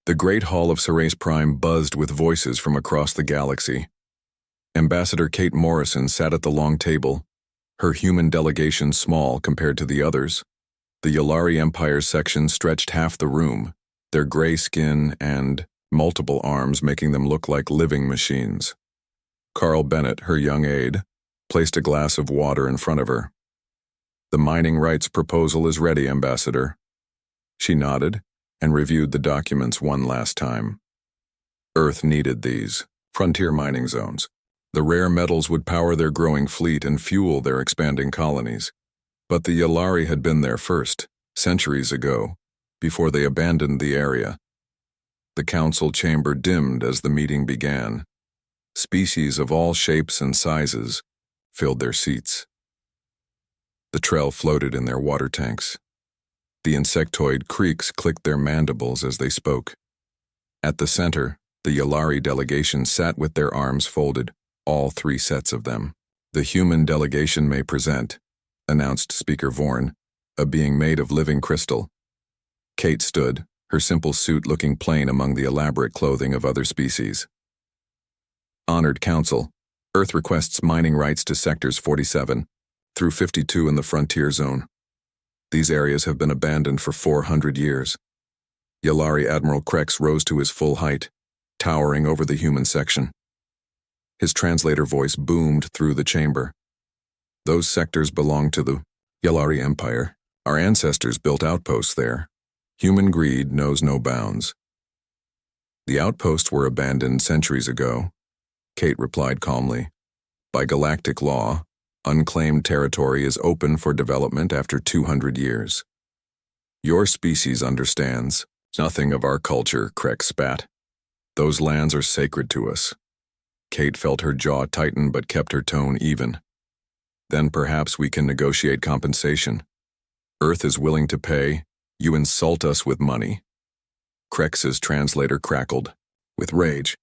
The great hall of Ceres Prime buzzed with voices from across the galaxy. Ambassador Kate Morrison sat at the long table, her human delegation small compared to the others. The Yalari Empire's section stretched half the room, their gray skin and multiple arms making them look like living machines. Carl Bennett, her young aide, placed a glass of water in front of her. "The mining rights proposal is ready, Ambassador." She nodded and reviewed the documents one last time. Earth needed these frontier mining zones. The rare metals would power their growing fleet and fuel their expanding colonies. But the Yalari had been there first, centuries ago, before they abandoned the area. The council chamber dimmed as the meeting began. Species of all shapes and sizes filled their seats. The trail floated in their water tanks. The insectoid creeks clicked their mandibles as they spoke. At the center, the Yalari delegation sat with their arms folded, all three sets of them. "The human delegation may present," announced Speaker Vorn, "a being made of living crystal." Kate stood, her simple suit looking plain among the elaborate clothing of other species. "Honored Council, Earth requests mining rights to sectors 47 through 52 in the frontier zone. These areas have been abandoned for 400 years. Yalari Admiral Krex rose to his full height, towering over the human section. His translator voice boomed through the chamber. "Those sectors belong to the Yalari Empire. Our ancestors built outposts there. Human greed knows no bounds." "The outposts were abandoned centuries ago," Kate replied calmly. "By galactic law, unclaimed territory is open for development after 200 years. Your species understands nothing of our culture," Krex spat. "Those lands are sacred to us." Kate felt her jaw tighten but kept her tone even. "Then perhaps we can negotiate compensation. Earth is willing to pay. You insult us with money." Krex's translator crackled, with rage.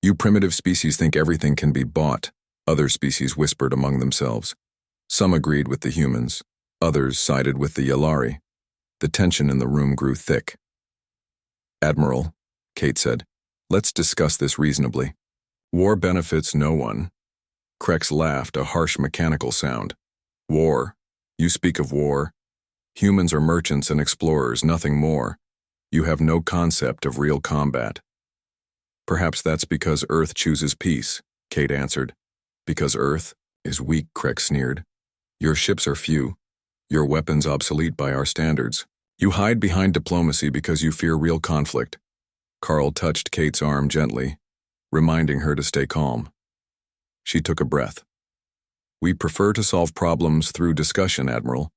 "You primitive species think everything can be bought," other species whispered among themselves. Some agreed with the humans, others sided with the Yalari. The tension in the room grew thick. "Admiral," Kate said, "let's discuss this reasonably. War benefits no one." Krex laughed, a harsh mechanical sound. "War? You speak of war? Humans are merchants and explorers, nothing more. You have no concept of real combat." "Perhaps that's because Earth chooses peace," Kate answered. "Because Earth is weak," Krex sneered. "Your ships are few, your weapons obsolete by our standards. You hide behind diplomacy because you fear real conflict." Carl touched Kate's arm gently, reminding her to stay calm. She took a breath. "We prefer to solve problems through discussion, Admiral.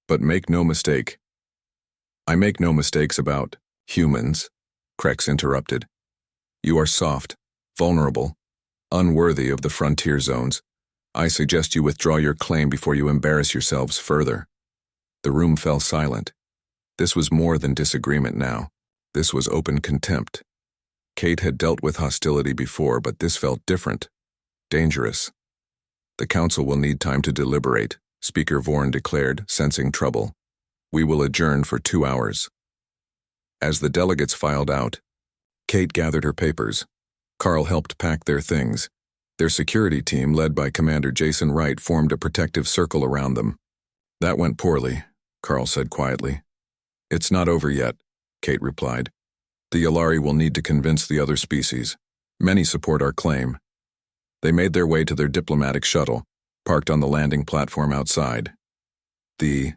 But make no mistake." "I make no mistakes about humans," Krex interrupted. "You are soft, vulnerable, unworthy of the frontier zones. I suggest you withdraw your claim before you embarrass yourselves further." The room fell silent. This was more than disagreement now. This was open contempt. Kate had dealt with hostility before, but this felt different, dangerous. "The council will need time to deliberate," Speaker Vorn declared, sensing trouble. "We will adjourn for 2 hours." As the delegates filed out, Kate gathered her papers. Carl helped pack their things. Their security team, led by Commander Jason Wright, formed a protective circle around them. "That went poorly," Carl said quietly. "It's not over yet," Kate replied. "The Yalari will need to convince the other species. Many support our claim." They made their way to their diplomatic shuttle, parked on the landing platform outside. The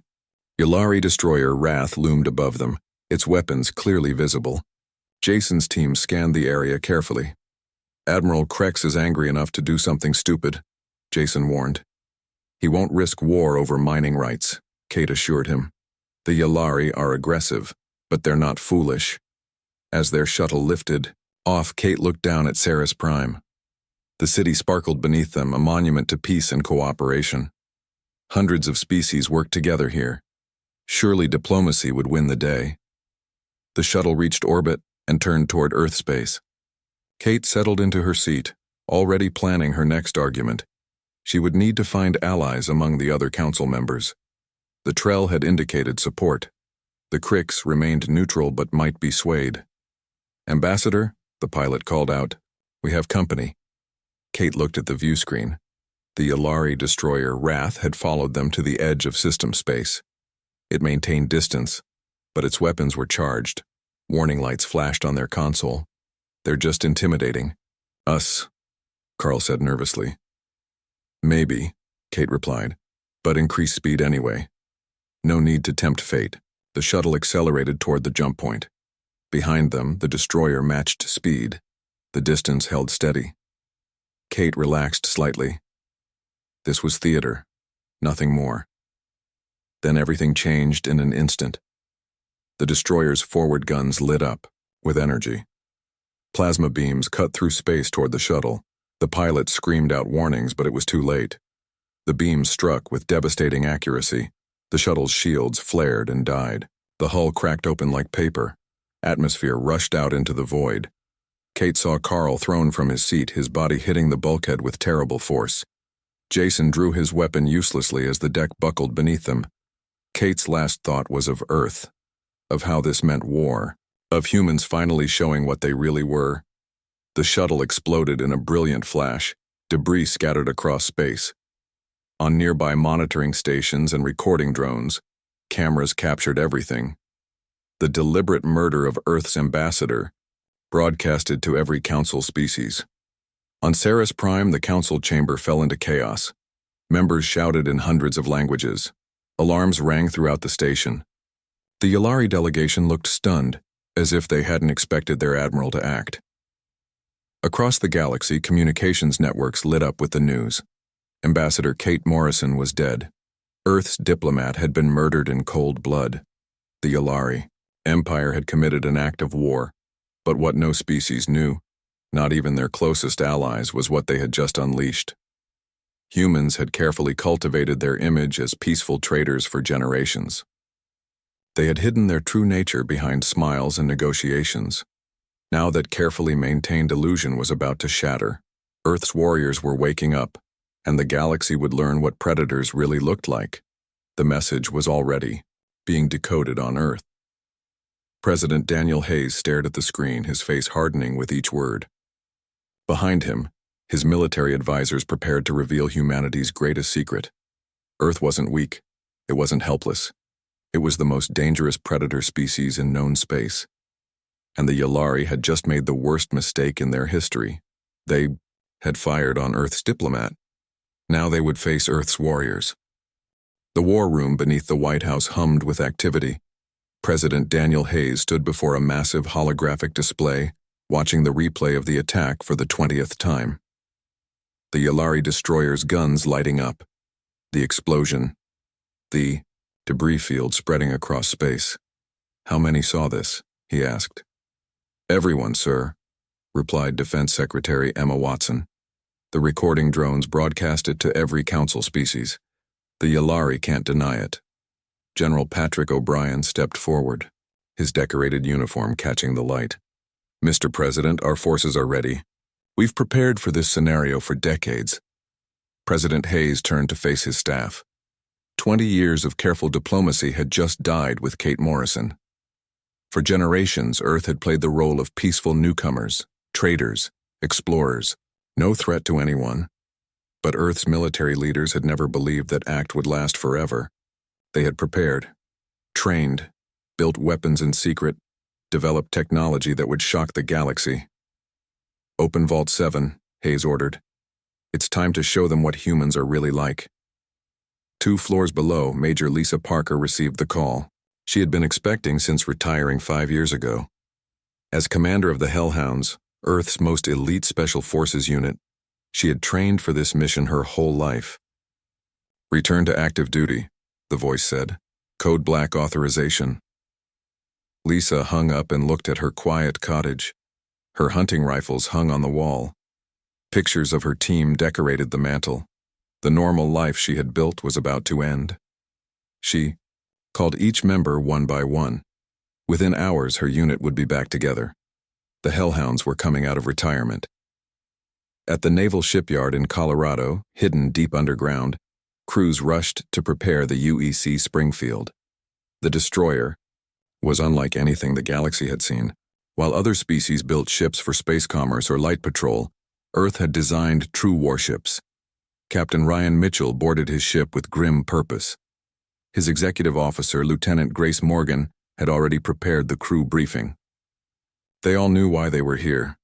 Yalari destroyer Wrath loomed above them, its weapons clearly visible. Jason's team scanned the area carefully. "Admiral Krex is angry enough to do something stupid," Jason warned. "He won't risk war over mining rights," Kate assured him. "The Yalari are aggressive, but they're not foolish." As their shuttle lifted off, Kate looked down at Ceres Prime. The city sparkled beneath them, a monument to peace and cooperation. Hundreds of species worked together here. Surely diplomacy would win the day. The shuttle reached orbit and turned toward Earth space. Kate settled into her seat, already planning her next argument. She would need to find allies among the other council members. The Trell had indicated support. The Crix remained neutral but might be swayed. Ambassador, the pilot called out. We have company. Kate looked at the view screen. The Yalari destroyer Wrath had followed them to the edge of system space. It maintained distance, but its weapons were charged. Warning lights flashed on their console. They're just intimidating. Us, Carl said nervously. Maybe, Kate replied, but increase speed anyway. No need to tempt fate. The shuttle accelerated toward the jump point. Behind them, the destroyer matched speed. The distance held steady. Kate relaxed slightly. This was theater, nothing more. Then everything changed in an instant. The destroyer's forward guns lit up with energy. Plasma beams cut through space toward the shuttle. The pilot screamed out warnings, but it was too late. The beams struck with devastating accuracy. The shuttle's shields flared and died. The hull cracked open like paper. Atmosphere rushed out into the void. Kate saw Carl thrown from his seat, his body hitting the bulkhead with terrible force. Jason drew his weapon uselessly as the deck buckled beneath them. Kate's last thought was of Earth, of how this meant war, of humans finally showing what they really were. The shuttle exploded in a brilliant flash. Debris scattered across space. On nearby monitoring stations and recording drones, cameras captured everything. The deliberate murder of Earth's ambassador, broadcasted to every council species. On Ceres Prime, the council chamber fell into chaos. Members shouted in hundreds of languages. Alarms rang throughout the station. The Yalari delegation looked stunned, as if they hadn't expected their admiral to act. Across the galaxy, communications networks lit up with the news. Ambassador Kate Morrison was dead. Earth's diplomat had been murdered in cold blood. The Yalari Empire had committed an act of war, but what no species knew, not even their closest allies, was what they had just unleashed. Humans had carefully cultivated their image as peaceful traders for generations. They had hidden their true nature behind smiles and negotiations. Now that carefully maintained illusion was about to shatter, Earth's warriors were waking up, and the galaxy would learn what predators really looked like. The message was already being decoded on Earth. President Daniel Hayes stared at the screen, his face hardening with each word. Behind him, his military advisors prepared to reveal humanity's greatest secret. Earth wasn't weak. It wasn't helpless. It was the most dangerous predator species in known space. And the Yalari had just made the worst mistake in their history. They had fired on Earth's diplomat. Now they would face Earth's warriors. The war room beneath the White House hummed with activity. President Daniel Hayes stood before a massive holographic display, watching the replay of the attack for the 20th time. The Yalari destroyer's guns lighting up. The explosion. The debris field spreading across space. How many saw this? He asked. Everyone, sir, replied Defense Secretary Emma Watson. The recording drones broadcast it to every council species. The Yalari can't deny it. General Patrick O'Brien stepped forward, his decorated uniform catching the light. Mr. President, our forces are ready. We've prepared for this scenario for decades. President Hayes turned to face his staff. 20 years of careful diplomacy had just died with Kate Morrison. For generations, Earth had played the role of peaceful newcomers, traders, explorers, no threat to anyone. But Earth's military leaders had never believed that act would last forever. They had prepared, trained, built weapons in secret, developed technology that would shock the galaxy. Open Vault 7, Hayes ordered. It's time to show them what humans are really like. 2 floors below, Major Lisa Parker received the call. She had been expecting since retiring 5 years ago. As commander of the Hellhounds, Earth's most elite special forces unit, she had trained for this mission her whole life. Return to active duty, the voice said. Code Black authorization. Lisa hung up and looked at her quiet cottage. Her hunting rifles hung on the wall. Pictures of her team decorated the mantel. The normal life she had built was about to end. She called each member one by one. Within hours, her unit would be back together. The Hellhounds were coming out of retirement. At the naval shipyard in Colorado, hidden deep underground, crews rushed to prepare the UEC Springfield. The destroyer was unlike anything the galaxy had seen. While other species built ships for space commerce or light patrol, Earth had designed true warships. Captain Ryan Mitchell boarded his ship with grim purpose. His executive officer, Lieutenant Grace Morgan, had already prepared the crew briefing. They all knew why they were here.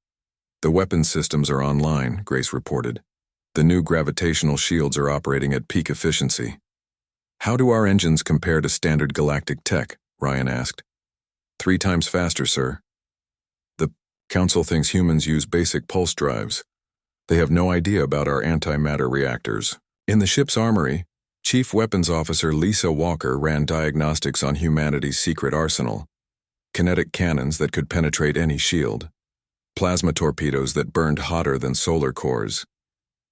The weapons systems are online, Grace reported. The new gravitational shields are operating at peak efficiency. How do our engines compare to standard galactic tech? Ryan asked. 3 times faster, sir. The Council thinks humans use basic pulse drives. They have no idea about our antimatter reactors. In the ship's armory, Chief Weapons Officer Lisa Walker ran diagnostics on humanity's secret arsenal. Kinetic cannons that could penetrate any shield. Plasma torpedoes that burned hotter than solar cores.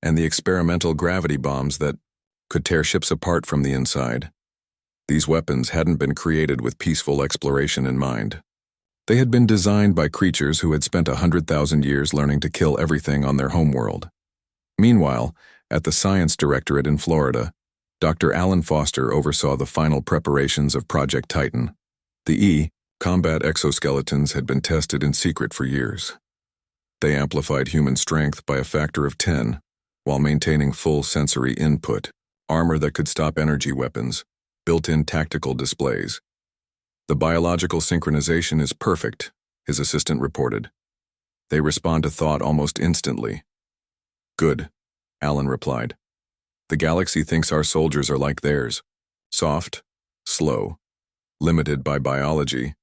And the experimental gravity bombs that could tear ships apart from the inside. These weapons hadn't been created with peaceful exploration in mind. They had been designed by creatures who had spent 100,000 years learning to kill everything on their homeworld. Meanwhile, at the Science Directorate in Florida, Dr. Alan Foster oversaw the final preparations of Project Titan. The combat exoskeletons had been tested in secret for years. They amplified human strength by a factor of 10, while maintaining full sensory input, armor that could stop energy weapons, built-in tactical displays. The biological synchronization is perfect, his assistant reported. They respond to thought almost instantly. Good, Alan replied. The galaxy thinks our soldiers are like theirs. Soft, slow, limited by biology.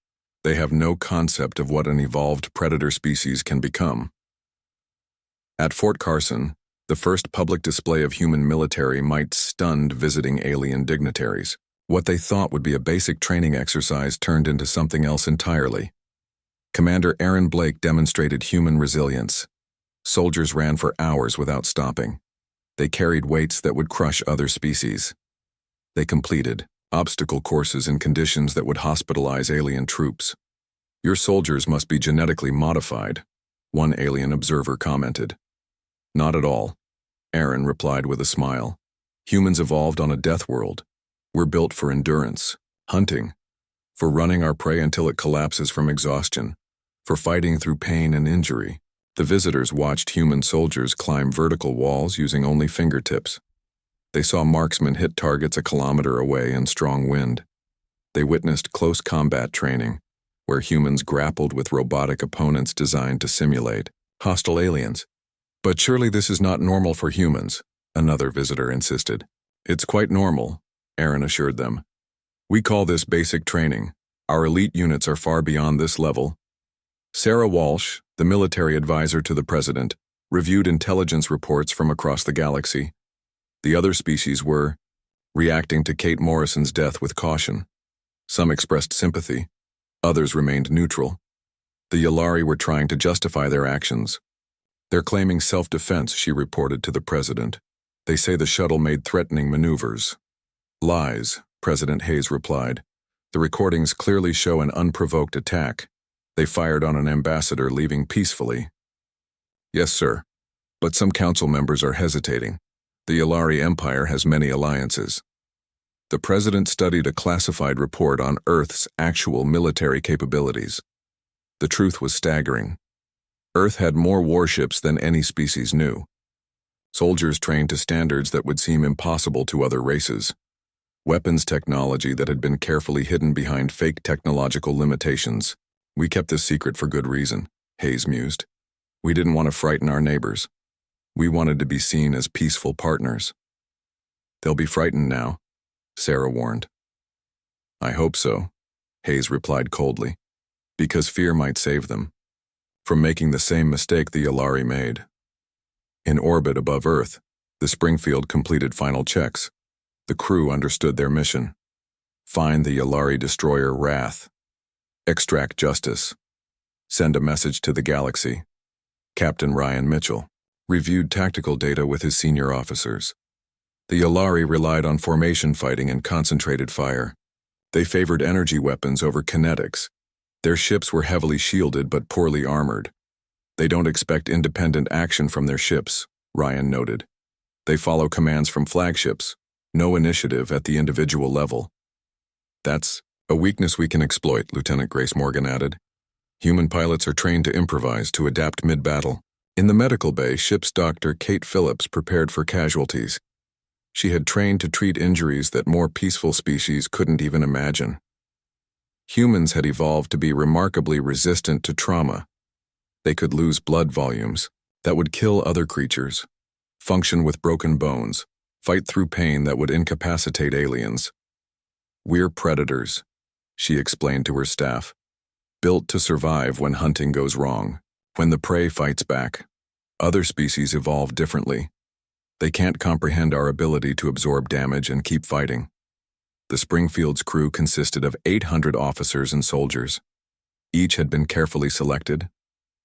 They have no concept of what an evolved predator species can become. At Fort Carson, the first public display of human military might stun visiting alien dignitaries. What they thought would be a basic training exercise turned into something else entirely. Commander Aaron Blake demonstrated human resilience. Soldiers ran for hours without stopping. They carried weights that would crush other species. They completed obstacle courses in conditions that would hospitalize alien troops. Your soldiers must be genetically modified, one alien observer commented. Not at all, Aaron replied with a smile. Humans evolved on a death world. We're built for endurance, hunting, for running our prey until it collapses from exhaustion, for fighting through pain and injury. The visitors watched human soldiers climb vertical walls using only fingertips. They saw marksmen hit targets a kilometer away in strong wind. They witnessed close combat training, where humans grappled with robotic opponents designed to simulate hostile aliens. But surely this is not normal for humans, another visitor insisted. It's quite normal, Aaron assured them. We call this basic training. Our elite units are far beyond this level. Sarah Walsh, the military advisor to the president, reviewed intelligence reports from across the galaxy. The other species were reacting to Kate Morrison's death with caution. Some expressed sympathy. Others remained neutral. The Yalari were trying to justify their actions. They're claiming self-defense, she reported to the president. They say the shuttle made threatening maneuvers. Lies, President Hayes replied. The recordings clearly show an unprovoked attack. They fired on an ambassador leaving peacefully. Yes, sir. But some council members are hesitating. The Yalari Empire has many alliances. The president studied a classified report on Earth's actual military capabilities. The truth was staggering. Earth had more warships than any species knew. Soldiers trained to standards that would seem impossible to other races. Weapons technology that had been carefully hidden behind fake technological limitations. We kept this secret for good reason, Hayes mused. We didn't want to frighten our neighbors. We wanted to be seen as peaceful partners. They'll be frightened now, Sarah warned. I hope so, Hayes replied coldly, because fear might save them from making the same mistake the Yalari made. In orbit above Earth, the Springfield completed final checks. The crew understood their mission. Find the Yalari destroyer Wrath. Extract justice. Send a message to the galaxy. Captain Ryan Mitchell reviewed tactical data with his senior officers. The Yalari relied on formation fighting and concentrated fire. They favored energy weapons over kinetics. Their ships were heavily shielded but poorly armored. They don't expect independent action from their ships, Ryan noted. They follow commands from flagships. No initiative at the individual level. That's a weakness we can exploit, Lieutenant Grace Morgan added. Human pilots are trained to improvise, to adapt mid-battle. In the medical bay, ship's doctor Kate Phillips prepared for casualties. She had trained to treat injuries that more peaceful species couldn't even imagine. Humans had evolved to be remarkably resistant to trauma. They could lose blood volumes that would kill other creatures, function with broken bones, fight through pain that would incapacitate aliens. "We're predators," she explained to her staff, "built to survive when hunting goes wrong, when the prey fights back. Other species evolve differently. They can't comprehend our ability to absorb damage and keep fighting." The Springfield's crew consisted of 800 officers and soldiers. Each had been carefully selected,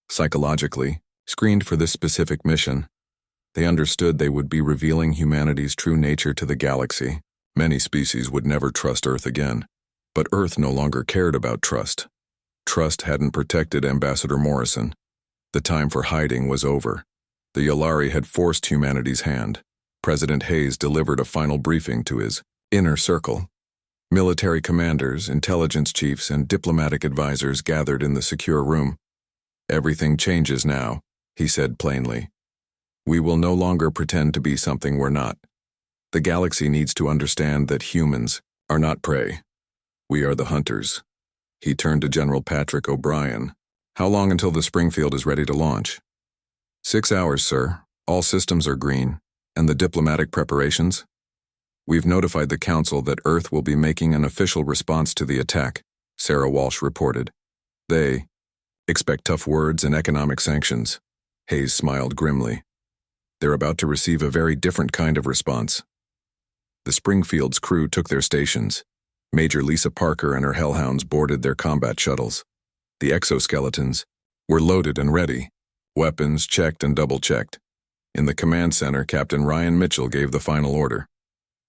psychologically, screened for this specific mission. They understood they would be revealing humanity's true nature to the galaxy. Many species would never trust Earth again, but Earth no longer cared about trust. Trust hadn't protected Ambassador Morrison. The time for hiding was over. The Yolari had forced humanity's hand. President Hayes delivered a final briefing to his inner circle. Military commanders, intelligence chiefs, and diplomatic advisors gathered in the secure room. "Everything changes now," he said plainly. "We will no longer pretend to be something we're not. The galaxy needs to understand that humans are not prey. We are the hunters." He turned to General Patrick O'Brien. "How long until the Springfield is ready to launch?" 6 hours, sir. All systems are green. And the diplomatic preparations? We've notified the Council that Earth will be making an official response to the attack, Sarah Walsh reported. They expect tough words and economic sanctions. Hayes smiled grimly. They're about to receive a very different kind of response. The Springfield's crew took their stations. Major Lisa Parker and her hellhounds boarded their combat shuttles. The exoskeletons were loaded and ready, weapons checked and double-checked. In the command center, Captain Ryan Mitchell gave the final order.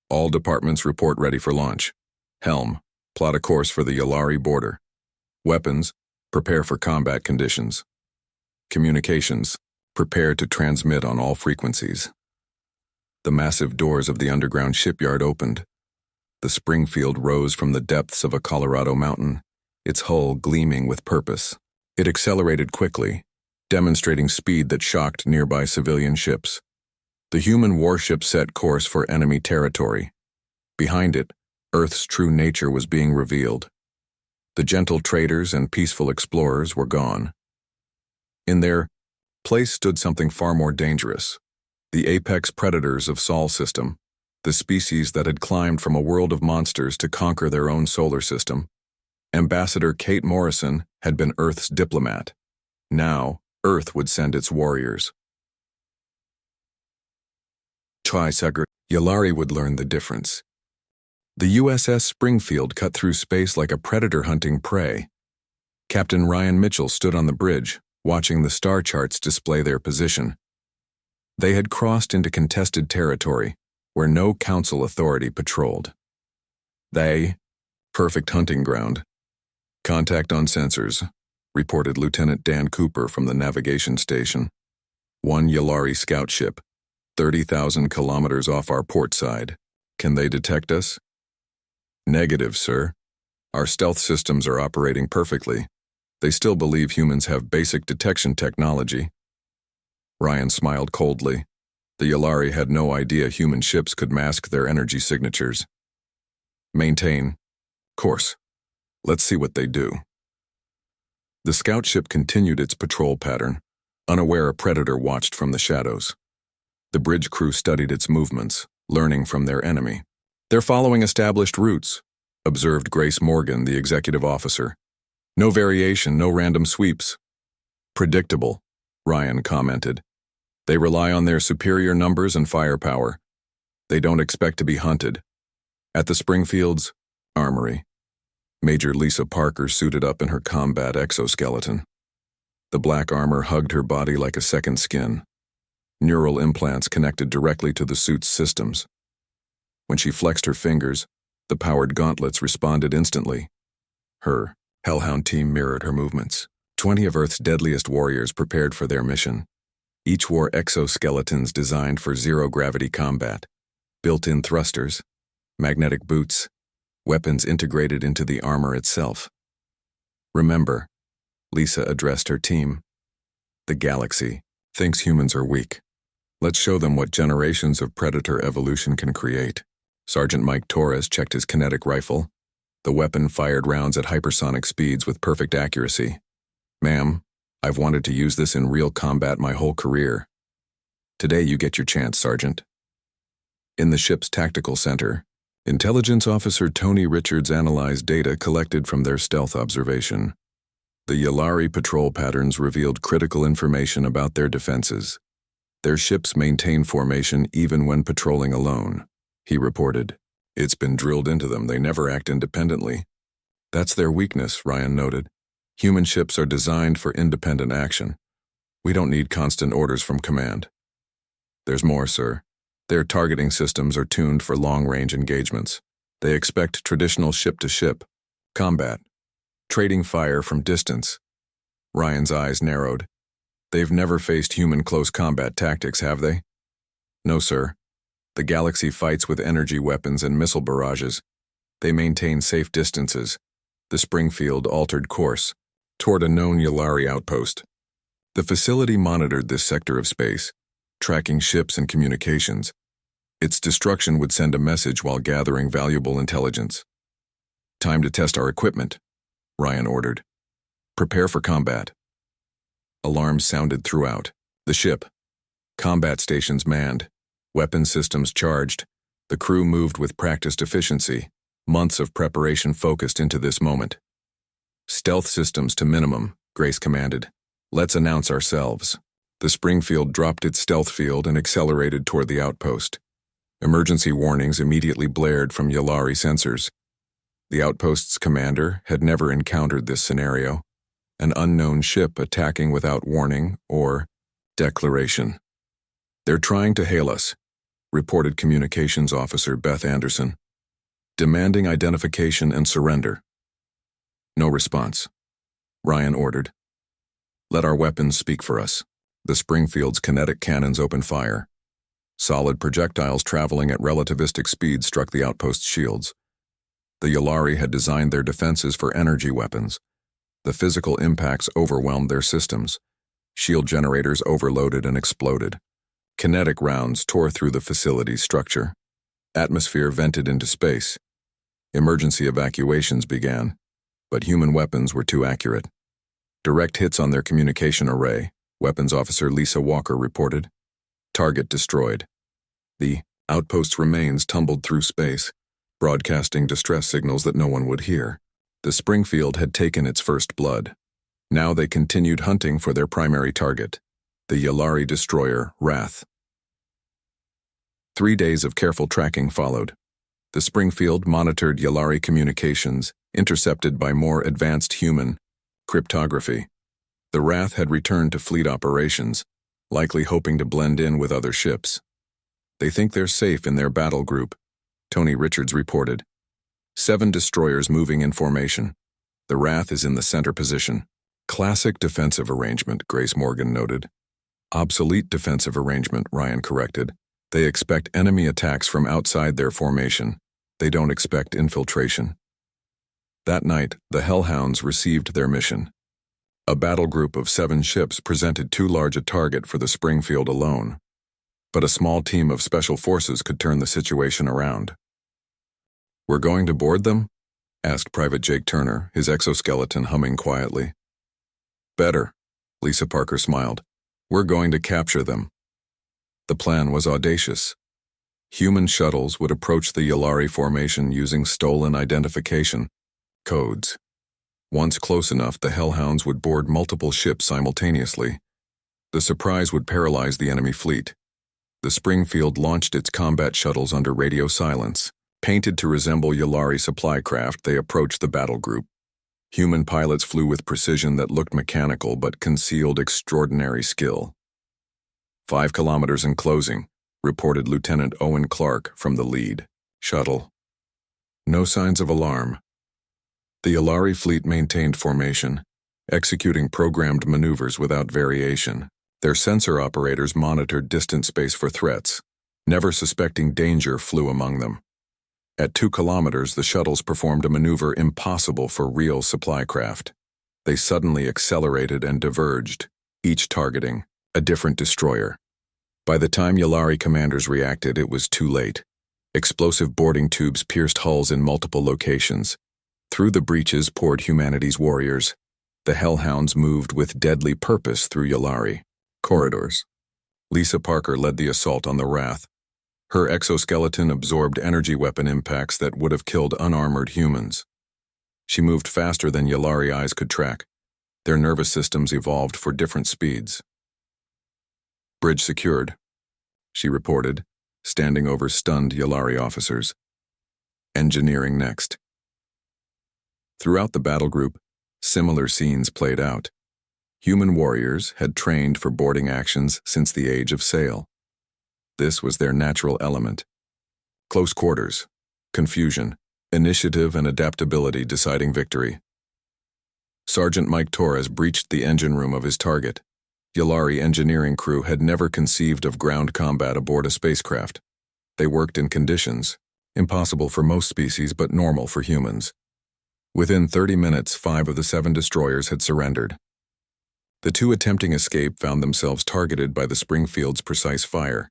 All departments report ready for launch. Helm, plot a course for the Yolari border. Weapons, prepare for combat conditions. Communications, prepare to transmit on all frequencies. The massive doors of the underground shipyard opened. The Springfield rose from the depths of a Colorado mountain, its hull gleaming with purpose. It accelerated quickly, demonstrating speed that shocked nearby civilian ships. The human warship set course for enemy territory. Behind it, Earth's true nature was being revealed. The gentle traders and peaceful explorers were gone. In their place stood something far more dangerous. The apex predators of Sol system, the species that had climbed from a world of monsters to conquer their own solar system. Ambassador Kate Morrison had been Earth's diplomat. Now, Earth would send its warriors. Yolari would learn the difference. The USS Springfield cut through space like a predator hunting prey. Captain Ryan Mitchell stood on the bridge, watching the star charts display their position. They had crossed into contested territory, where no council authority patrolled. Perfect hunting ground. Contact on sensors, reported Lieutenant Dan Cooper from the navigation station. One Yolari scout ship, 30,000 kilometers off our port side. Can they detect us? Negative, sir. Our stealth systems are operating perfectly. They still believe humans have basic detection technology. Ryan smiled coldly. The Yolari had no idea human ships could mask their energy signatures. Maintain course. Let's see what they do. The scout ship continued its patrol pattern, unaware a predator watched from the shadows. The bridge crew studied its movements, learning from their enemy. They're following established routes, observed Grace Morgan, the executive officer. No variation, no random sweeps. Predictable, Ryan commented. They rely on their superior numbers and firepower. They don't expect to be hunted. At the Springfield's armory, Major Lisa Parker suited up in her combat exoskeleton. The black armor hugged her body like a second skin. Neural implants connected directly to the suit's systems. When she flexed her fingers, the powered gauntlets responded instantly. Her Hellhound team mirrored her movements. 20 of Earth's deadliest warriors prepared for their mission. Each wore exoskeletons designed for zero-gravity combat, built-in thrusters, magnetic boots, weapons integrated into the armor itself. Remember, Lisa addressed her team. The galaxy thinks humans are weak. Let's show them what generations of predator evolution can create. Sergeant Mike Torres checked his kinetic rifle. The weapon fired rounds at hypersonic speeds with perfect accuracy. Ma'am, I've wanted to use this in real combat my whole career. Today you get your chance, Sergeant. In the ship's tactical center, Intelligence Officer Tony Richards analyzed data collected from their stealth observation. The Yalari patrol patterns revealed critical information about their defenses. Their ships maintain formation even when patrolling alone, he reported. It's been drilled into them, they never act independently. That's their weakness, Ryan noted. Human ships are designed for independent action. We don't need constant orders from command. There's more, sir. Their targeting systems are tuned for long-range engagements. They expect traditional ship-to-ship combat, trading fire from distance. Ryan's eyes narrowed. They've never faced human close combat tactics, have they? No, sir. The galaxy fights with energy weapons and missile barrages. They maintain safe distances. The Springfield altered course toward a known Yalari outpost. The facility monitored this sector of space, tracking ships and communications. Its destruction would send a message while gathering valuable intelligence. Time to test our equipment, Ryan ordered. Prepare for combat. Alarms sounded throughout. The ship. Combat stations manned. Weapon systems charged. The crew moved with practiced efficiency. Months of preparation focused into this moment. Stealth systems to minimum, Grace commanded. Let's announce ourselves. The Springfield dropped its stealth field and accelerated toward the outpost. Emergency warnings immediately blared from Yalari sensors. The outpost's commander had never encountered this scenario. An unknown ship attacking without warning or declaration. They're trying to hail us, reported Communications Officer Beth Anderson, demanding identification and surrender. No response. Ryan ordered. Let our weapons speak for us. The Springfield's kinetic cannons opened fire. Solid projectiles traveling at relativistic speed struck the outpost's shields. The Yalari had designed their defenses for energy weapons. The physical impacts overwhelmed their systems. Shield generators overloaded and exploded. Kinetic rounds tore through the facility's structure. Atmosphere vented into space. Emergency evacuations began, but human weapons were too accurate. Direct hits on their communication array, Weapons Officer Lisa Walker reported. Target destroyed. The outpost's remains tumbled through space, broadcasting distress signals that no one would hear. The Springfield had taken its first blood. Now they continued hunting for their primary target, the Yalari destroyer, Wrath. 3 days of careful tracking followed. The Springfield monitored Yalari communications, intercepted by more advanced human cryptography. The Wrath had returned to fleet operations, likely hoping to blend in with other ships. They think they're safe in their battle group, Tony Richards reported. 7 destroyers moving in formation. The Wrath is in the center position. Classic defensive arrangement, Grace Morgan noted. Obsolete defensive arrangement, Ryan corrected. They expect enemy attacks from outside their formation. They don't expect infiltration. That night, the Hellhounds received their mission. A battle group of 7 ships presented too large a target for the Springfield alone. But a small team of special forces could turn the situation around. We're going to board them? Asked Private Jake Turner, his exoskeleton humming quietly. Better, Lisa Parker smiled. We're going to capture them. The plan was audacious. Human shuttles would approach the Yalari formation using stolen identification codes. Once close enough, the Hellhounds would board multiple ships simultaneously. The surprise would paralyze the enemy fleet. The Springfield launched its combat shuttles under radio silence. Painted to resemble Yalari supply craft, they approached the battle group. Human pilots flew with precision that looked mechanical but concealed extraordinary skill. 5 kilometers in closing, reported Lieutenant Owen Clark from the lead shuttle. No signs of alarm. The Yalari fleet maintained formation, executing programmed maneuvers without variation. Their sensor operators monitored distant space for threats. Never suspecting danger flew among them. At 2 kilometers, the shuttles performed a maneuver impossible for real supply craft. They suddenly accelerated and diverged, each targeting a different destroyer. By the time Yalari commanders reacted, it was too late. Explosive boarding tubes pierced hulls in multiple locations. Through the breaches poured humanity's warriors. The hellhounds moved with deadly purpose through Yalari corridors. Lisa Parker led the assault on the Wrath. Her exoskeleton absorbed energy weapon impacts that would have killed unarmored humans. She moved faster than Yalari eyes could track. Their nervous systems evolved for different speeds. "Bridge secured," she reported, standing over stunned Yalari officers. "Engineering next." Throughout the battle group, similar scenes played out. Human warriors had trained for boarding actions since the age of sail. This was their natural element. Close quarters, confusion, initiative and adaptability deciding victory. Sergeant Mike Torres breached the engine room of his target. Yalari engineering crew had never conceived of ground combat aboard a spacecraft. They worked in conditions, impossible for most species but normal for humans. Within 30 minutes, 5 of the 7 destroyers had surrendered. The 2 attempting escape found themselves targeted by the Springfield's precise fire.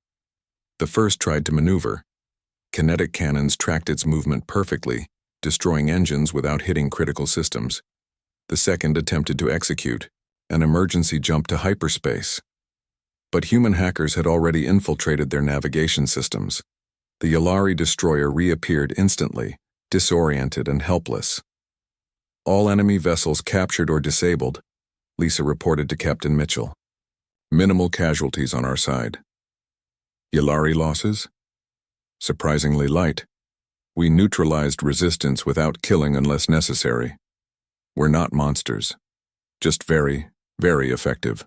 The first tried to maneuver. Kinetic cannons tracked its movement perfectly, destroying engines without hitting critical systems. The second attempted to execute an emergency jump to hyperspace. But human hackers had already infiltrated their navigation systems. The Yalari destroyer reappeared instantly, disoriented and helpless. "All enemy vessels captured or disabled," Lisa reported to Captain Mitchell. "Minimal casualties on our side." "Yalari losses?" "Surprisingly light. We neutralized resistance without killing unless necessary. We're not monsters. Just very, very effective."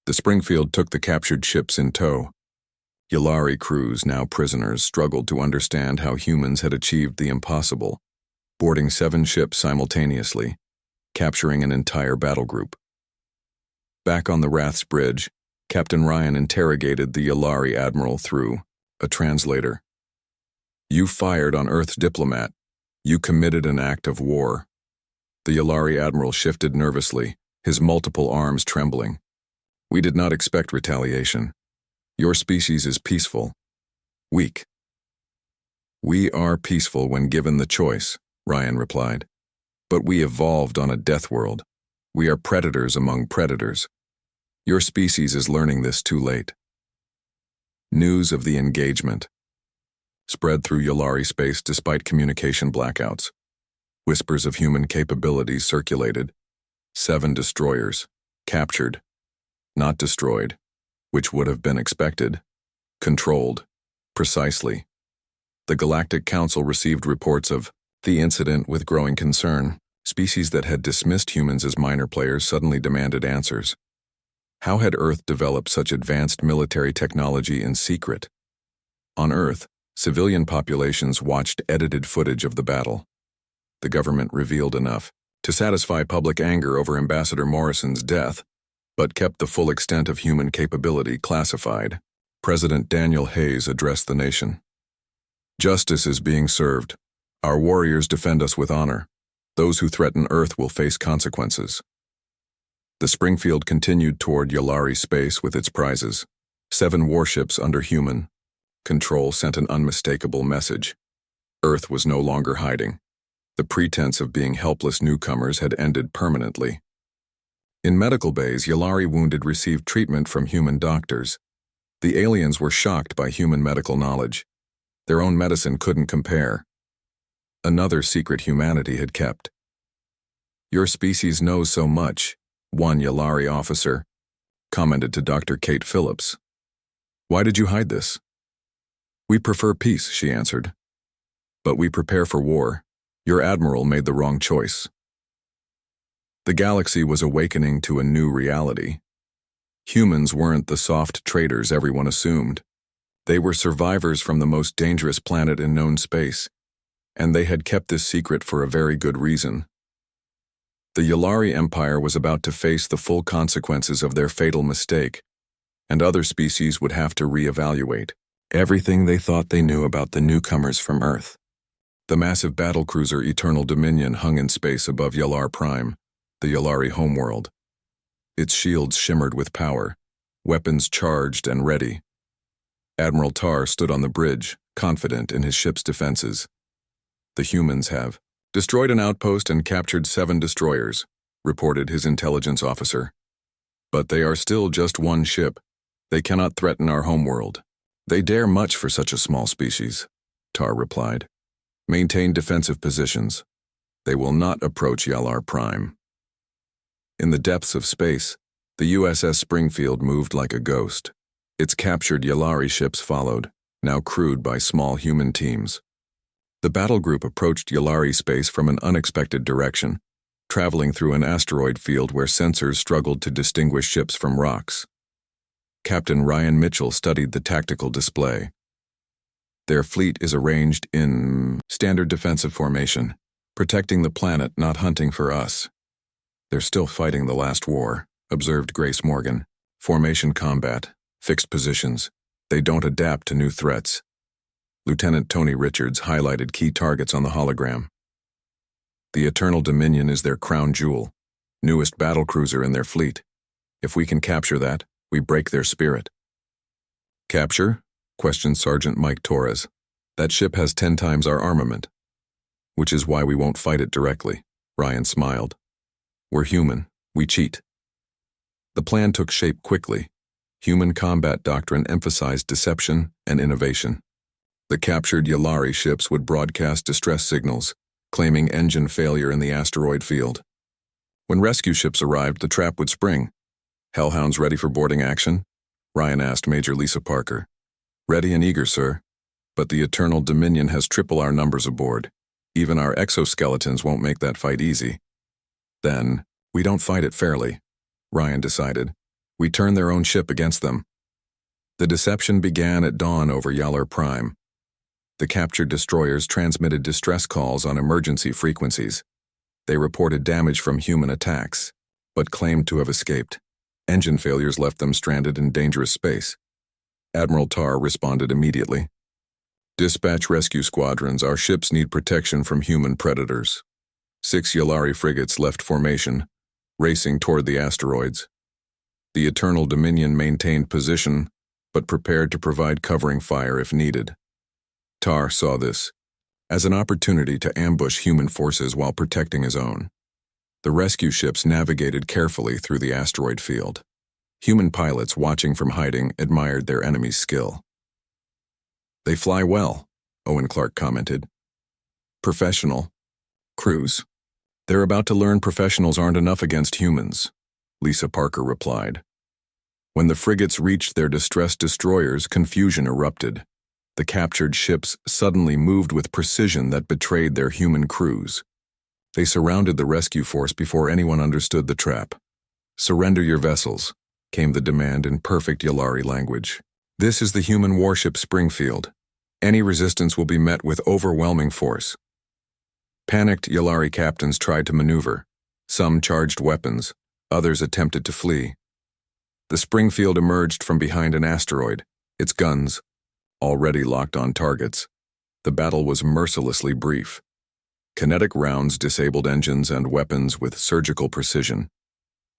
The Springfield took the captured ships in tow. Yalari crews, now prisoners, struggled to understand how humans had achieved the impossible, boarding 7 ships simultaneously, capturing an entire battle group. Back on the Wrath's bridge, Captain Ryan interrogated the Yalari admiral through a translator. "You fired on Earth's Diplomat. You committed an act of war." The Yalari admiral shifted nervously, his multiple arms trembling. "We did not expect retaliation. Your species is peaceful. Weak." "We are peaceful when given the choice," Ryan replied. "But we evolved on a death world. We are predators among predators. Your species is learning this too late." News of the engagement spread through Yalari space despite communication blackouts. Whispers of human capabilities circulated. 7 destroyers, captured, not destroyed, which would have been expected, controlled, precisely. The Galactic Council received reports of the incident with growing concern. Species that had dismissed humans as minor players suddenly demanded answers. How had Earth developed such advanced military technology in secret? On Earth, civilian populations watched edited footage of the battle. The government revealed enough to satisfy public anger over Ambassador Morrison's death, but kept the full extent of human capability classified. President Daniel Hayes addressed the nation. "Justice is being served. Our warriors defend us with honor. Those who threaten Earth will face consequences." The Springfield continued toward Yalari space with its prizes. 7 warships under human control sent an unmistakable message. Earth was no longer hiding. The pretense of being helpless newcomers had ended permanently. In medical bays, Yalari wounded received treatment from human doctors. The aliens were shocked by human medical knowledge. Their own medicine couldn't compare. Another secret humanity had kept. "Your species knows so much," one Yalari officer commented to Dr. Kate Phillips. "Why did you hide this?" "We prefer peace," she answered. "But we prepare for war. Your admiral made the wrong choice." The galaxy was awakening to a new reality. Humans weren't the soft traitors everyone assumed. They were survivors from the most dangerous planet in known space, and they had kept this secret for a very good reason. The Yalari Empire was about to face the full consequences of their fatal mistake, and other species would have to reevaluate everything they thought they knew about the newcomers from Earth. The massive battlecruiser Eternal Dominion hung in space above Yalar Prime, the Yalari homeworld. Its shields shimmered with power, weapons charged and ready. Admiral Tar stood on the bridge, confident in his ship's defenses. The humans have destroyed an outpost and captured 7 destroyers, reported his intelligence officer. But they are still just one ship. They cannot threaten our homeworld. They dare much for such a small species, Tar replied. Maintain defensive positions. They will not approach Yalar Prime. In the depths of space, the USS Springfield moved like a ghost. Its captured Yalari ships followed, now crewed by small human teams. The battle group approached Yalari space from an unexpected direction, traveling through an asteroid field where sensors struggled to distinguish ships from rocks. Captain Ryan Mitchell studied the tactical display. Their fleet is arranged in standard defensive formation, protecting the planet, not hunting for us. They're still fighting the last war, observed Grace Morgan. Formation combat, fixed positions. They don't adapt to new threats. Lieutenant Tony Richards highlighted key targets on the hologram. The Eternal Dominion is their crown jewel, newest battlecruiser in their fleet. If we can capture that, we break their spirit. Capture? Questioned Sergeant Mike Torres. That ship has 10 times our armament. Which is why we won't fight it directly, Ryan smiled. We're human. We cheat. The plan took shape quickly. Human combat doctrine emphasized deception and innovation. The captured Yalari ships would broadcast distress signals, claiming engine failure in the asteroid field. When rescue ships arrived, the trap would spring. Hellhounds ready for boarding action? Ryan asked Major Lisa Parker. Ready and eager, sir. But the Eternal Dominion has triple our numbers aboard. Even our exoskeletons won't make that fight easy. Then, we don't fight it fairly, Ryan decided. We turn their own ship against them. The deception began at dawn over Yalar Prime. The captured destroyers transmitted distress calls on emergency frequencies. They reported damage from human attacks, but claimed to have escaped. Engine failures left them stranded in dangerous space. Admiral Tar responded immediately. Dispatch rescue squadrons. Our ships need protection from human predators. 6 Yalari frigates left formation, racing toward the asteroids. The Eternal Dominion maintained position, but prepared to provide covering fire if needed. Tar saw this as an opportunity to ambush human forces while protecting his own. The rescue ships navigated carefully through the asteroid field. Human pilots watching from hiding admired their enemy's skill. They fly well, Owen Clark commented. Professional. Crews. They're about to learn professionals aren't enough against humans, Lisa Parker replied. When the frigates reached their distressed destroyers, confusion erupted. The captured ships suddenly moved with precision that betrayed their human crews. They surrounded the rescue force before anyone understood the trap. Surrender your vessels, came the demand in perfect Yalari language. This is the human warship Springfield. Any resistance will be met with overwhelming force. Panicked Yalari captains tried to maneuver. Some charged weapons, others attempted to flee. The Springfield emerged from behind an asteroid, its guns already locked on targets. The battle was mercilessly brief. Kinetic rounds disabled engines and weapons with surgical precision.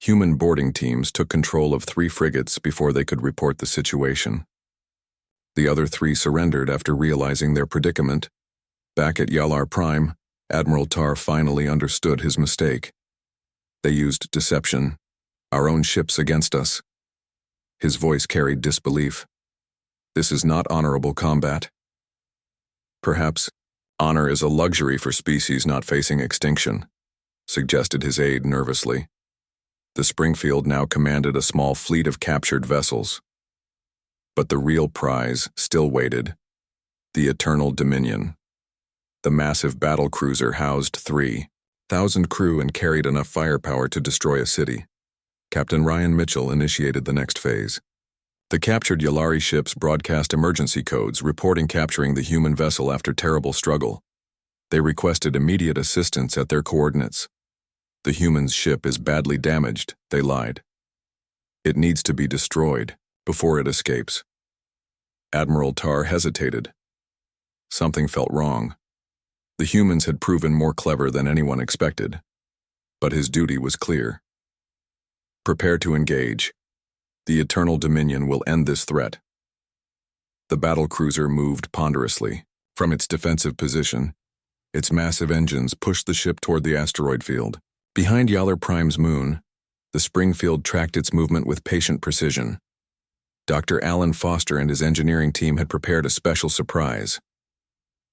Human boarding teams took control of 3 frigates before they could report the situation. The other 3 surrendered after realizing their predicament. Back at Yalar Prime, Admiral Tar finally understood his mistake. They used deception, our own ships against us. His voice carried disbelief. This is not honorable combat. Perhaps honor is a luxury for species not facing extinction, suggested his aide nervously. The Springfield now commanded a small fleet of captured vessels. But the real prize still waited. The Eternal Dominion. The massive battlecruiser housed 3,000 crew and carried enough firepower to destroy a city. Captain Ryan Mitchell initiated the next phase. The captured Yalari ships broadcast emergency codes reporting capturing the human vessel after terrible struggle. They requested immediate assistance at their coordinates. The human's ship is badly damaged, they lied. It needs to be destroyed before it escapes. Admiral Tar hesitated. Something felt wrong. The humans had proven more clever than anyone expected. But his duty was clear. Prepare to engage. The Eternal Dominion will end this threat. The battlecruiser moved ponderously. From its defensive position, its massive engines pushed the ship toward the asteroid field. Behind Yaller Prime's moon, the Springfield tracked its movement with patient precision. Dr. Alan Foster and his engineering team had prepared a special surprise.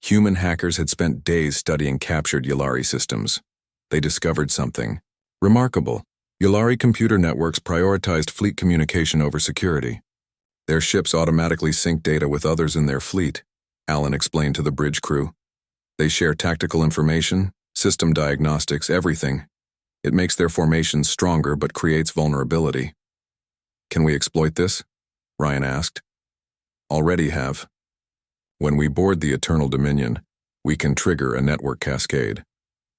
Human hackers had spent days studying captured Yulari systems. They discovered something remarkable. Yulari computer networks prioritized fleet communication over security. Their ships automatically sync data with others in their fleet, Alan explained to the bridge crew. They share tactical information, system diagnostics, everything. It makes their formations stronger but creates vulnerability. Can we exploit this? Ryan asked. Already have. When we board the Eternal Dominion, we can trigger a network cascade.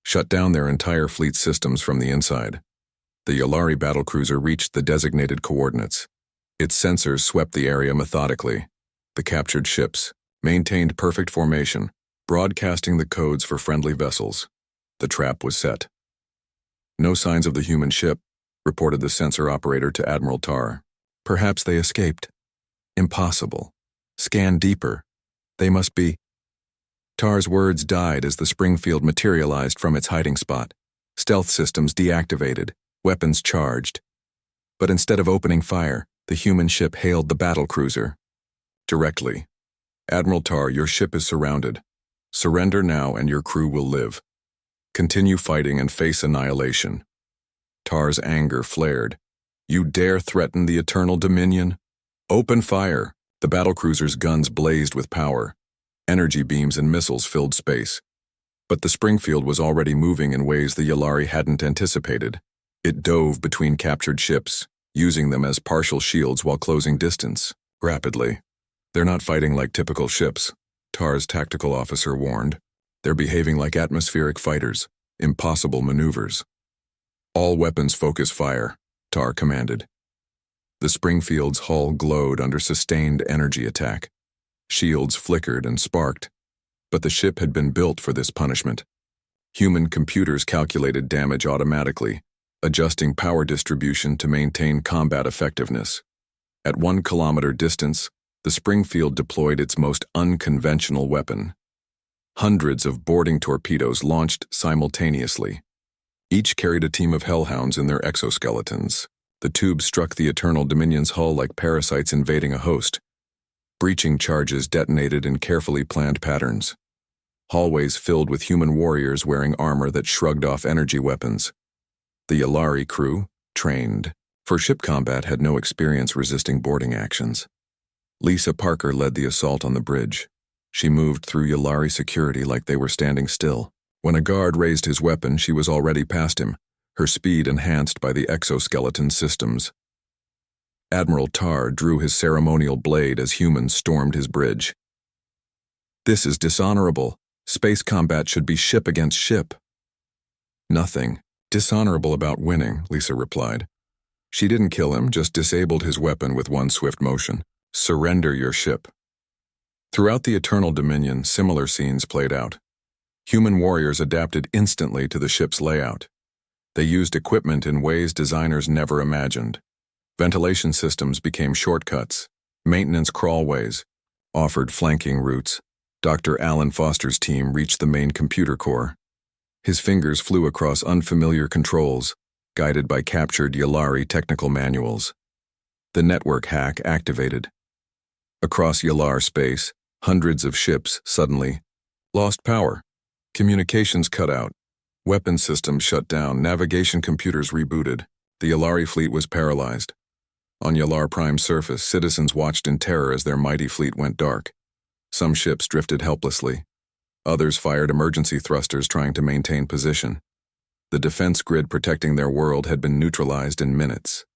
Shut down their entire fleet systems from the inside. The Yulari battlecruiser reached the designated coordinates. Its sensors swept the area methodically. The captured ships maintained perfect formation, broadcasting the codes for friendly vessels. The trap was set. No signs of the human ship, reported the sensor operator to Admiral Tar. Perhaps they escaped. Impossible. Scan deeper. They must be. Tar's words died as the Springfield materialized from its hiding spot. Stealth systems deactivated, weapons charged. But instead of opening fire, the human ship hailed the battlecruiser. Directly. Admiral Tar, your ship is surrounded. Surrender now and your crew will live. Continue fighting and face annihilation. Tar's anger flared. You dare threaten the Eternal Dominion? Open fire! The battlecruiser's guns blazed with power. Energy beams and missiles filled space. But the Springfield was already moving in ways the Yulari hadn't anticipated. It dove between captured ships, using them as partial shields while closing distance, rapidly. They're not fighting like typical ships, Tar's tactical officer warned. They're behaving like atmospheric fighters, impossible maneuvers. All weapons focus fire, Tar commanded. The Springfield's hull glowed under sustained energy attack. Shields flickered and sparked, but the ship had been built for this punishment. Human computers calculated damage automatically, adjusting power distribution to maintain combat effectiveness. At 1 kilometer distance, the Springfield deployed its most unconventional weapon. Hundreds of boarding torpedoes launched simultaneously. Each carried a team of hellhounds in their exoskeletons. The tubes struck the Eternal Dominion's hull like parasites invading a host. Breaching charges detonated in carefully planned patterns. Hallways filled with human warriors wearing armor that shrugged off energy weapons. The Yulari crew, trained for ship combat, had no experience resisting boarding actions. Lisa Parker led the assault on the bridge. She moved through Yulari security like they were standing still. When a guard raised his weapon, she was already past him, her speed enhanced by the exoskeleton systems. Admiral Tar drew his ceremonial blade as humans stormed his bridge. This is dishonorable. Space combat should be ship against ship. Nothing dishonorable about winning, Lisa replied. She didn't kill him, just disabled his weapon with one swift motion. Surrender your ship. Throughout the Eternal Dominion, similar scenes played out. Human warriors adapted instantly to the ship's layout. They used equipment in ways designers never imagined. Ventilation systems became shortcuts. Maintenance crawlways offered flanking routes. Dr. Alan Foster's team reached the main computer core. His fingers flew across unfamiliar controls, guided by captured Yulari technical manuals. The network hack activated. Across Yular space, hundreds of ships suddenly lost power. Communications cut out. Weapon systems shut down. Navigation computers rebooted. The Yulari fleet was paralyzed. On Yalar Prime's surface, citizens watched in terror as their mighty fleet went dark. Some ships drifted helplessly. Others fired emergency thrusters trying to maintain position. The defense grid protecting their world had been neutralized in minutes.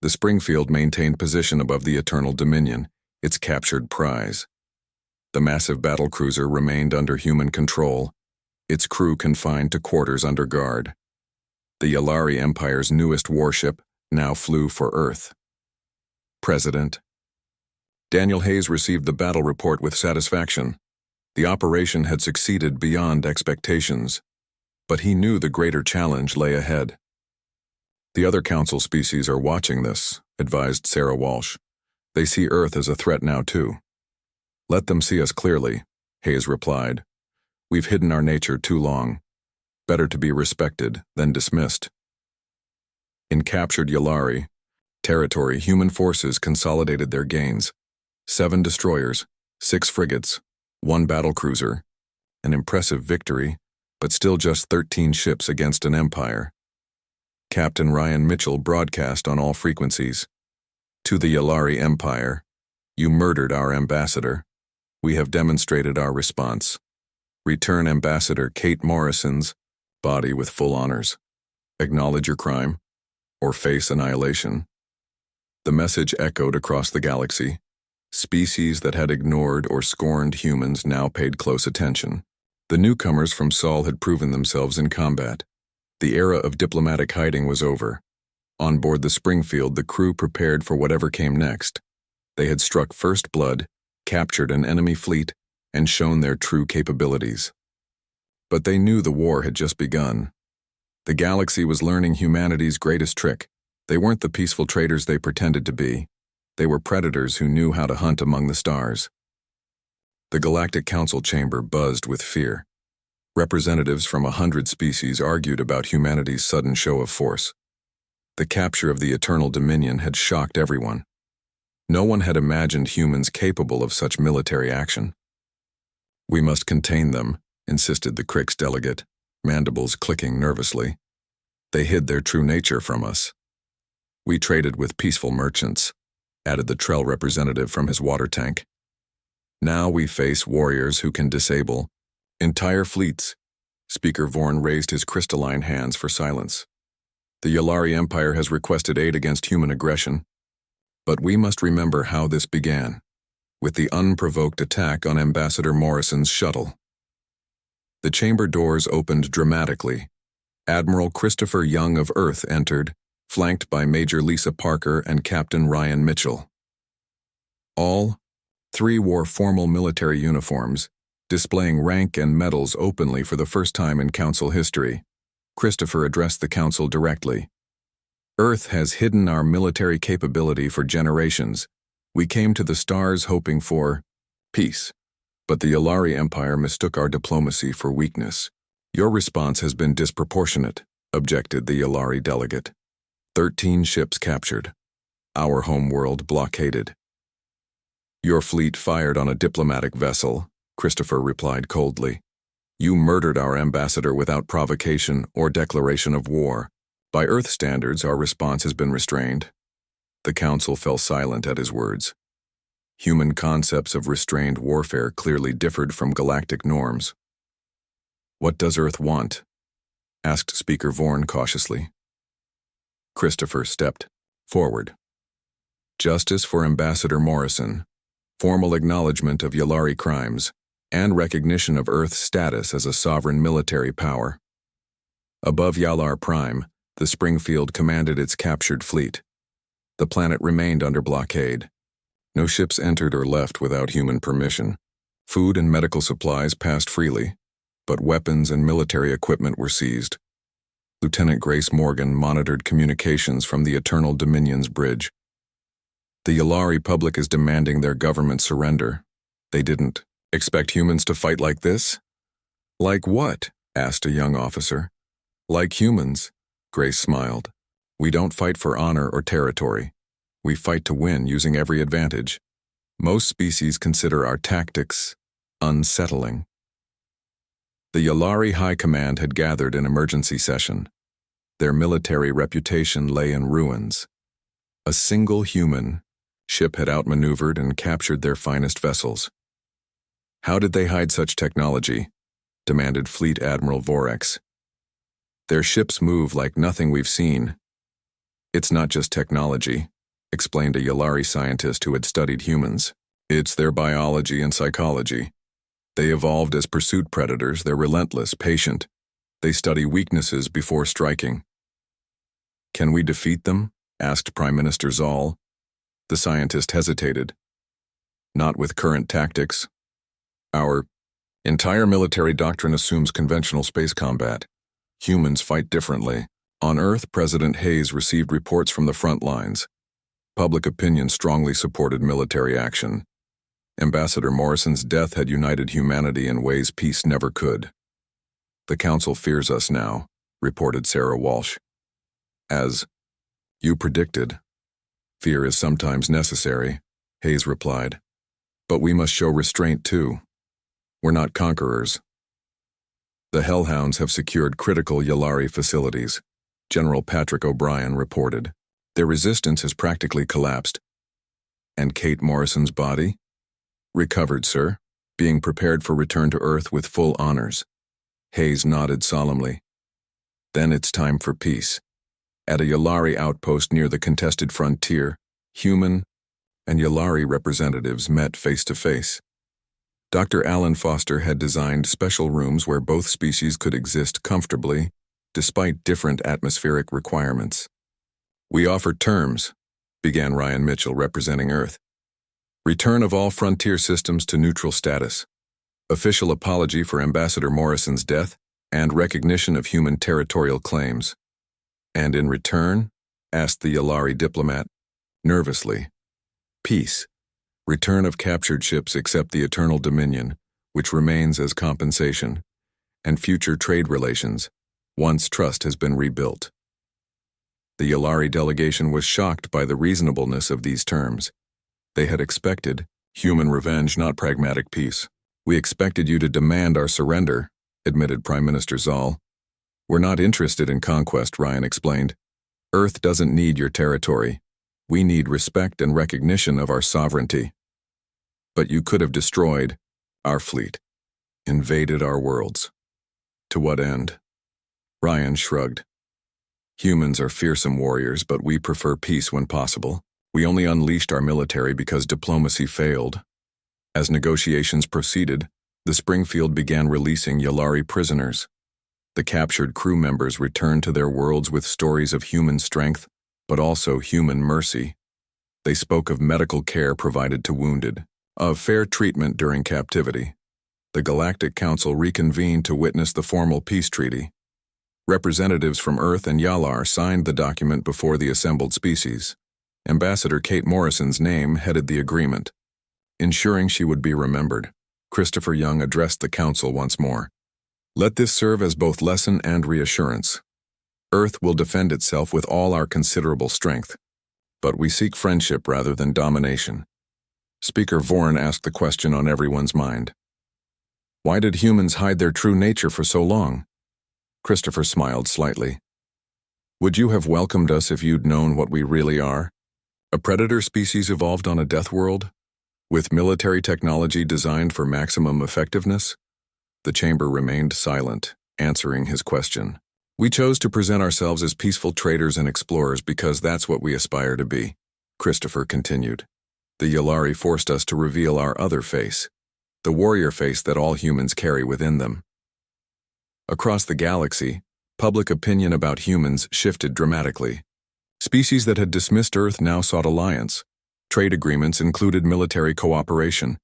The Springfield maintained position above the Eternal Dominion, its captured prize. The massive battlecruiser remained under human control, its crew confined to quarters under guard. The Yulari Empire's newest warship now flew for Earth. President Daniel Hayes received the battle report with satisfaction. The operation had succeeded beyond expectations. But he knew the greater challenge lay ahead. "The other Council species are watching this," advised Sarah Walsh. "They see Earth as a threat now, too." "Let them see us clearly," Hayes replied. "We've hidden our nature too long. Better to be respected than dismissed." In captured Yalari territory, human forces consolidated their gains. 7 destroyers, 6 frigates, 1 battlecruiser. An impressive victory, but still just 13 ships against an empire. Captain Ryan Mitchell broadcast on all frequencies. "To the Yalari Empire, you murdered our ambassador. We have demonstrated our response. Return Ambassador Kate Morrison's body with full honors. Acknowledge your crime, or face annihilation." The message echoed across the galaxy. Species that had ignored or scorned humans now paid close attention. The newcomers from Sol had proven themselves in combat. The era of diplomatic hiding was over. On board the Springfield, the crew prepared for whatever came next. They had struck first blood, captured an enemy fleet, and shown their true capabilities. But they knew the war had just begun. The galaxy was learning humanity's greatest trick. They weren't the peaceful traders they pretended to be. They were predators who knew how to hunt among the stars. The Galactic Council chamber buzzed with fear. Representatives from 100 species argued about humanity's sudden show of force. The capture of the Eternal Dominion had shocked everyone. No one had imagined humans capable of such military action. "We must contain them," insisted the Crix delegate, mandibles clicking nervously. "They hid their true nature from us." "We traded with peaceful merchants," added the Trell representative from his water tank. "Now we face warriors who can disable entire fleets." Speaker Vorn raised his crystalline hands for silence. "The Yalari Empire has requested aid against human aggression. But we must remember how this began, with the unprovoked attack on Ambassador Morrison's shuttle." The chamber doors opened dramatically. Admiral Christopher Young of Earth entered, flanked by Major Lisa Parker and Captain Ryan Mitchell. All 3 wore formal military uniforms, displaying rank and medals openly for the first time in Council history. Christopher addressed the Council directly. "Earth has hidden our military capability for generations. We came to the stars hoping for peace, but the Yalari Empire mistook our diplomacy for weakness. Your response has been disproportionate," objected the Yalari delegate. 13 ships captured. Our homeworld blockaded. "Your fleet fired on a diplomatic vessel," Christopher replied coldly. "You murdered our ambassador without provocation or declaration of war. By Earth standards, our response has been restrained." The Council fell silent at his words. Human concepts of restrained warfare clearly differed from galactic norms. "What does Earth want?" asked Speaker Vorn cautiously. Christopher stepped forward. "Justice for Ambassador Morrison, formal acknowledgement of Yalari crimes, and recognition of Earth's status as a sovereign military power." Above Yalar Prime, the Springfield commanded its captured fleet. The planet remained under blockade. No ships entered or left without human permission. Food and medical supplies passed freely, but weapons and military equipment were seized. Lieutenant Grace Morgan monitored communications from the Eternal Dominion's bridge. "The Yalari public is demanding their government surrender. They didn't expect humans to fight like this?" "Like what?" asked a young officer. "Like humans," Grace smiled. "We don't fight for honor or territory. We fight to win using every advantage. Most species consider our tactics unsettling." The Yalari High Command had gathered in emergency session. Their military reputation lay in ruins. A single human ship had outmaneuvered and captured their finest vessels. "How did they hide such technology?" demanded Fleet Admiral Vorex. "Their ships move like nothing we've seen." "It's not just technology," explained a Yalari scientist who had studied humans. "It's their biology and psychology. They evolved as pursuit predators. They're relentless, patient. They study weaknesses before striking." "Can we defeat them?" asked Prime Minister Zoll. The scientist hesitated. "Not with current tactics. Our entire military doctrine assumes conventional space combat. Humans fight differently. On Earth, President Hayes received reports from the front lines. Public opinion strongly supported military action. Ambassador Morrison's death had united humanity in ways peace never could. "The Council fears us now," reported Sarah Walsh. "As you predicted, fear is sometimes necessary," Hayes replied. "But we must show restraint too. We're not conquerors." "The Hellhounds have secured critical Yalari facilities," General Patrick O'Brien reported. "Their resistance has practically collapsed." "And Kate Morrison's body?" "Recovered, sir, being prepared for return to Earth with full honors." Hayes nodded solemnly. "Then it's time for peace." At a Yalari outpost near the contested frontier, human and Yalari representatives met face to face. Dr. Alan Foster had designed special rooms where both species could exist comfortably, despite different atmospheric requirements. "We offer terms," began Ryan Mitchell, representing Earth. "Return of all frontier systems to neutral status. Official apology for Ambassador Morrison's death, and recognition of human territorial claims." "And in return?" asked the Yalari diplomat, nervously. "Peace. Return of captured ships except the Eternal Dominion, which remains as compensation, and future trade relations, once trust has been rebuilt." The Yalari delegation was shocked by the reasonableness of these terms. They had expected human revenge, not pragmatic peace. "We expected you to demand our surrender," admitted Prime Minister Zoll. "We're not interested in conquest," Ryan explained. "Earth doesn't need your territory. We need respect and recognition of our sovereignty." "But you could have destroyed our fleet, invaded our worlds. To what end?" Ryan shrugged. "Humans are fearsome warriors, but we prefer peace when possible. We only unleashed our military because diplomacy failed." As negotiations proceeded, the Springfield began releasing Yalari prisoners. The captured crew members returned to their worlds with stories of human strength, but also human mercy. They spoke of medical care provided to wounded, of fair treatment during captivity. The Galactic Council reconvened to witness the formal peace treaty. Representatives from Earth and Yalar signed the document before the assembled species. Ambassador Kate Morrison's name headed the agreement. Ensuring she would be remembered, Christopher Young addressed the Council once more. "Let this serve as both lesson and reassurance. Earth will defend itself with all our considerable strength, but we seek friendship rather than domination." Speaker Vorn asked the question on everyone's mind. "Why did humans hide their true nature for so long?" Christopher smiled slightly. "Would you have welcomed us if you'd known what we really are? A predator species evolved on a death world? With military technology designed for maximum effectiveness?" The chamber remained silent, answering his question. "We chose to present ourselves as peaceful traders and explorers because that's what we aspire to be," Christopher continued. "The Yalari forced us to reveal our other face, the warrior face that all humans carry within them." Across the galaxy, public opinion about humans shifted dramatically. Species that had dismissed Earth now sought alliance. Trade agreements included military cooperation.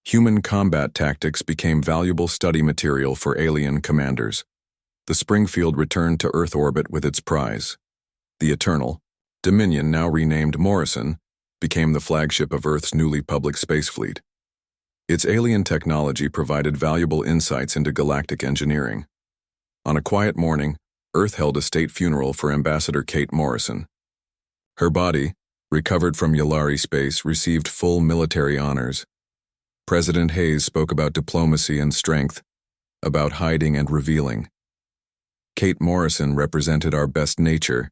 Human combat tactics became valuable study material for alien commanders. The Springfield returned to Earth orbit with its prize. The Eternal Dominion, now renamed Morrison, became the flagship of Earth's newly public space fleet. Its alien technology provided valuable insights into galactic engineering. On a quiet morning, Earth held a state funeral for Ambassador Kate Morrison. Her body, recovered from Yalari space, received full military honors. President Hayes spoke about diplomacy and strength, about hiding and revealing. "Kate Morrison represented our best nature,"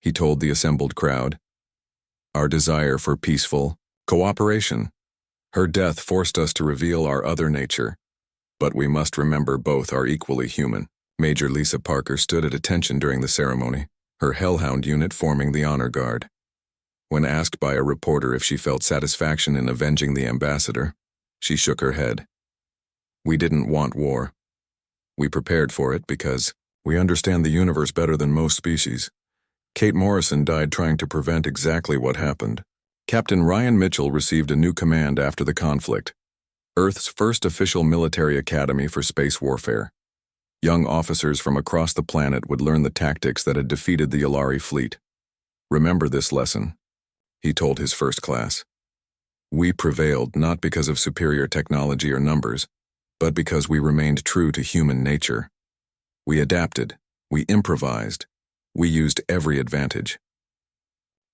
he told the assembled crowd. "Our desire for peaceful cooperation. Her death forced us to reveal our other nature, but we must remember both are equally human." Major Lisa Parker stood at attention during the ceremony, her Hellhound unit forming the honor guard. When asked by a reporter if she felt satisfaction in avenging the ambassador, she shook her head. "We didn't want war. We prepared for it because we understand the universe better than most species. Kate Morrison died trying to prevent exactly what happened." Captain Ryan Mitchell received a new command after the conflict, Earth's first official military academy for space warfare. Young officers from across the planet would learn the tactics that had defeated the Yolari fleet. "Remember this lesson," he told his first class. "We prevailed not because of superior technology or numbers, but because we remained true to human nature. We adapted, we improvised, we used every advantage."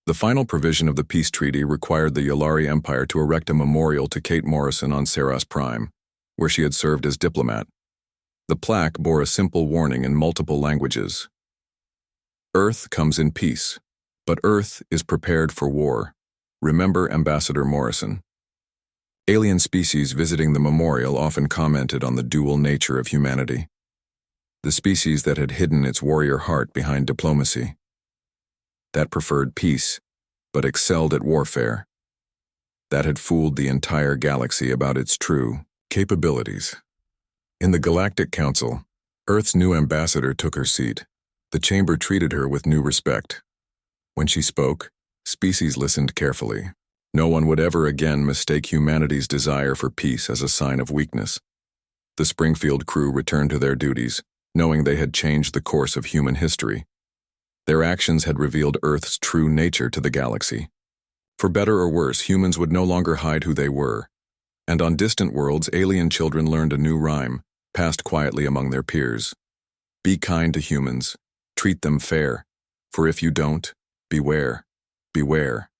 The final provision of the peace treaty required the Yolari Empire to erect a memorial to Kate Morrison on Saras Prime, where she had served as diplomat. The plaque bore a simple warning in multiple languages. "Earth comes in peace, but Earth is prepared for war. Remember Ambassador Morrison." Alien species visiting the memorial often commented on the dual nature of humanity. The species that had hidden its warrior heart behind diplomacy. That preferred peace, but excelled at warfare. That had fooled the entire galaxy about its true capabilities. In the Galactic Council, Earth's new ambassador took her seat. The chamber treated her with new respect. When she spoke, species listened carefully. No one would ever again mistake humanity's desire for peace as a sign of weakness. The Springfield crew returned to their duties, knowing they had changed the course of human history. Their actions had revealed Earth's true nature to the galaxy. For better or worse, humans would no longer hide who they were. And on distant worlds, alien children learned a new rhyme, passed quietly among their peers. "Be kind to humans. Treat them fair. For if you don't, beware, beware."